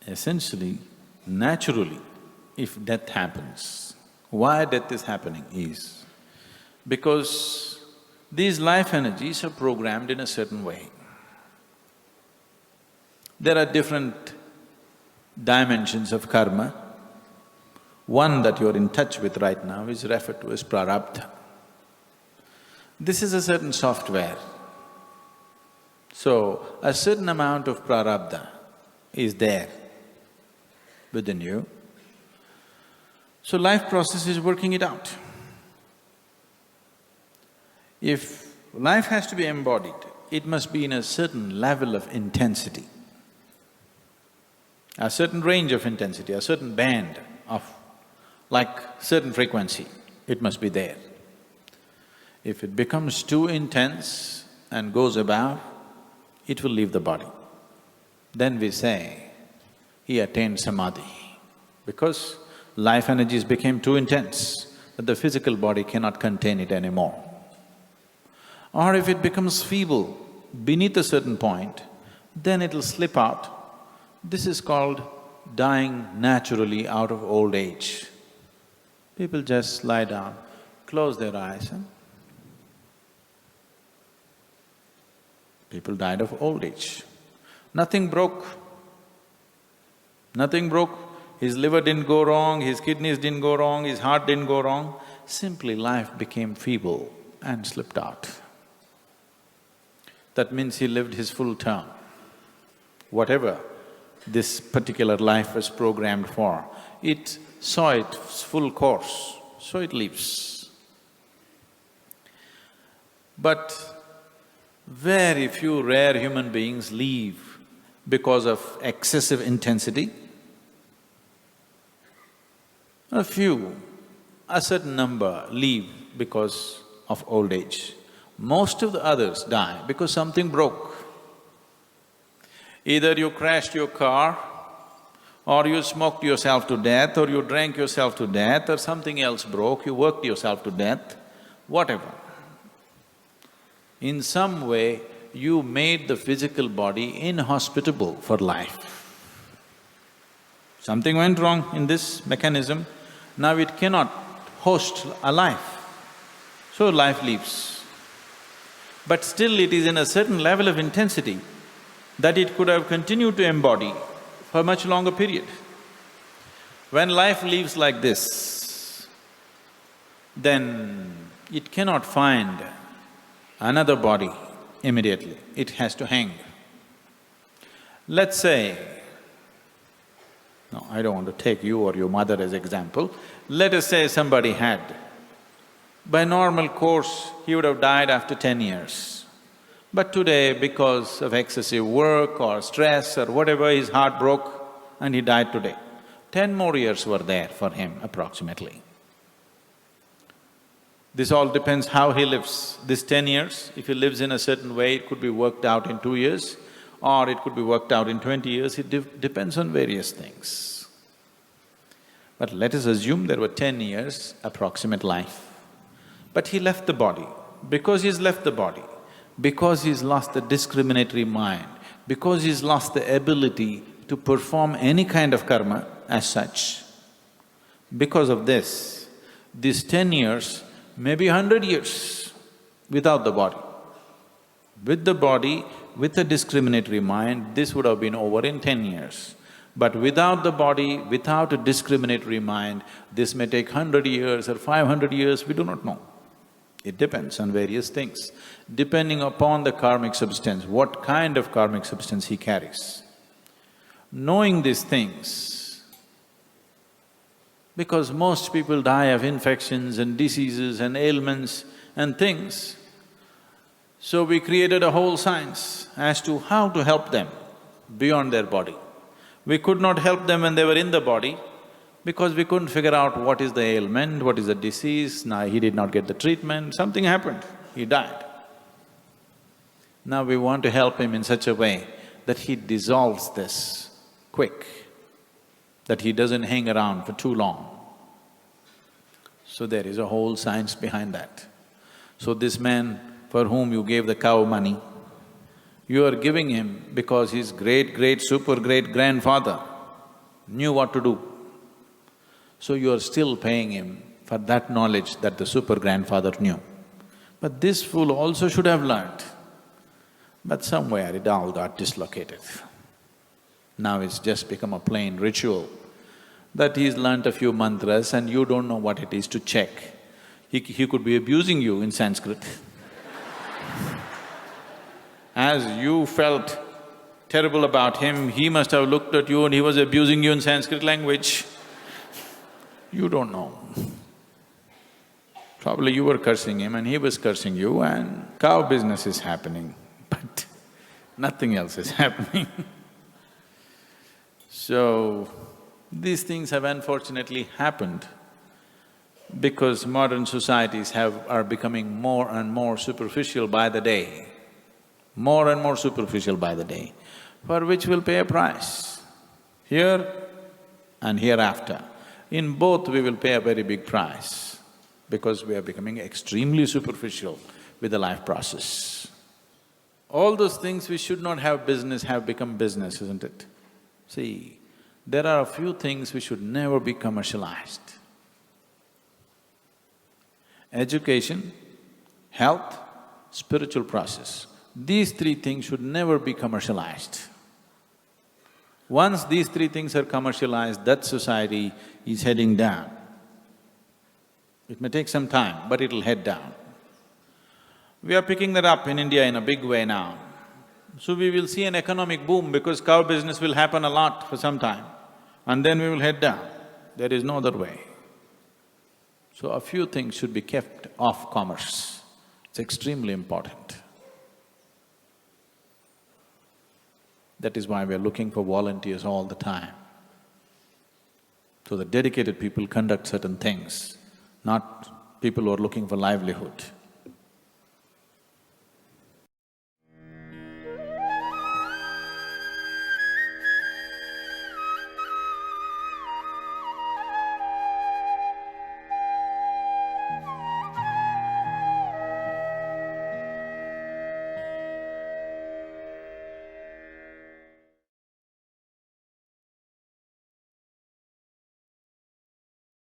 Essentially, naturally, if death happens, why death is happening is because these life energies are programmed in a certain way. There are different dimensions of karma. One that you're in touch with right now is referred to as prarabdha. This is a certain software. So, a certain amount of prarabdha is there within you. So life process is working it out. If life has to be embodied, it must be in a certain level of intensity, a certain range of intensity, a certain band of… like certain frequency, it must be there. If it becomes too intense and goes above, it will leave the body. Then we say, he attained samadhi, because life energies became too intense that the physical body cannot contain it anymore. Or if it becomes feeble beneath a certain point, then it'll slip out. This is called dying naturally out of old age. People just lie down, close their eyes and people died of old age. Nothing broke. Nothing broke. His liver didn't go wrong, his kidneys didn't go wrong, his heart didn't go wrong. Simply life became feeble and slipped out. That means he lived his full term. Whatever this particular life was programmed for, it saw its full course, so it leaves. But very few rare human beings leave because of excessive intensity. A few, a certain number leave because of old age. Most of the others die because something broke. Either you crashed your car, or you smoked yourself to death, or you drank yourself to death, or something else broke, you worked yourself to death, whatever. In some way, you made the physical body inhospitable for life. Something went wrong in this mechanism, now it cannot host a life, so life leaves. But still it is in a certain level of intensity that it could have continued to embody for a much longer period. When life leaves like this, then it cannot find another body immediately, it has to hang. Let's say, no, I don't want to take you or your mother as example. Let us say somebody had, by normal course, he would have died after 10 years. But today, because of excessive work or stress or whatever, his heart broke and he died today. 10 more years were there for him approximately. This all depends how he lives. This 10 years, if he lives in a certain way, it could be worked out in 2 years, or it could be worked out in 20 years, it depends on various things. But let us assume there were 10 years approximate life. But he left the body. Because he's left the body, because he's lost the discriminatory mind, because he's lost the ability to perform any kind of karma as such, because of this, these 10 years may be 100 years without the body. With the body, with a discriminatory mind, this would have been over in 10 years. But without the body, without a discriminatory mind, this may take 100 years or 500 years, we do not know. It depends on various things, depending upon the karmic substance, what kind of karmic substance he carries. Knowing these things, because most people die of infections and diseases and ailments and things, so we created a whole science as to how to help them beyond their body. We could not help them when they were in the body because we couldn't figure out what is the ailment, what is the disease. Now he did not get the treatment, something happened, he died. Now we want to help him in such a way that he dissolves this quick, that he doesn't hang around for too long. So there is a whole science behind that. So this man for whom you gave the cow money, you are giving him because his great-great-super-great-grandfather knew what to do. So you are still paying him for that knowledge that the super-grandfather knew. But this fool also should have learnt, but somewhere it all got dislocated. Now it's just become a plain ritual that he's learnt a few mantras and you don't know what it is to check. He could be abusing you in Sanskrit. As you felt terrible about him, he must have looked at you and he was abusing you in Sanskrit language. You don't know. Probably you were cursing him and he was cursing you and cow business is happening, but nothing else is happening. So, these things have unfortunately happened because modern societies are becoming more and more superficial by the day, more and more superficial by the day, for which we'll pay a price, here and hereafter. In both we will pay a very big price because we are becoming extremely superficial with the life process. All those things we should not have business have become business, isn't it? See, there are a few things which should never be commercialized. Education, health, spiritual process. These three things should never be commercialized. Once these three things are commercialized, that society is heading down. It may take some time, but it'll head down. We are picking that up in India in a big way now. So we will see an economic boom because cow business will happen a lot for some time and then we will head down. There is no other way. So a few things should be kept off commerce. It's extremely important. That is why we are looking for volunteers all the time. So that dedicated people conduct certain things, not people who are looking for livelihood.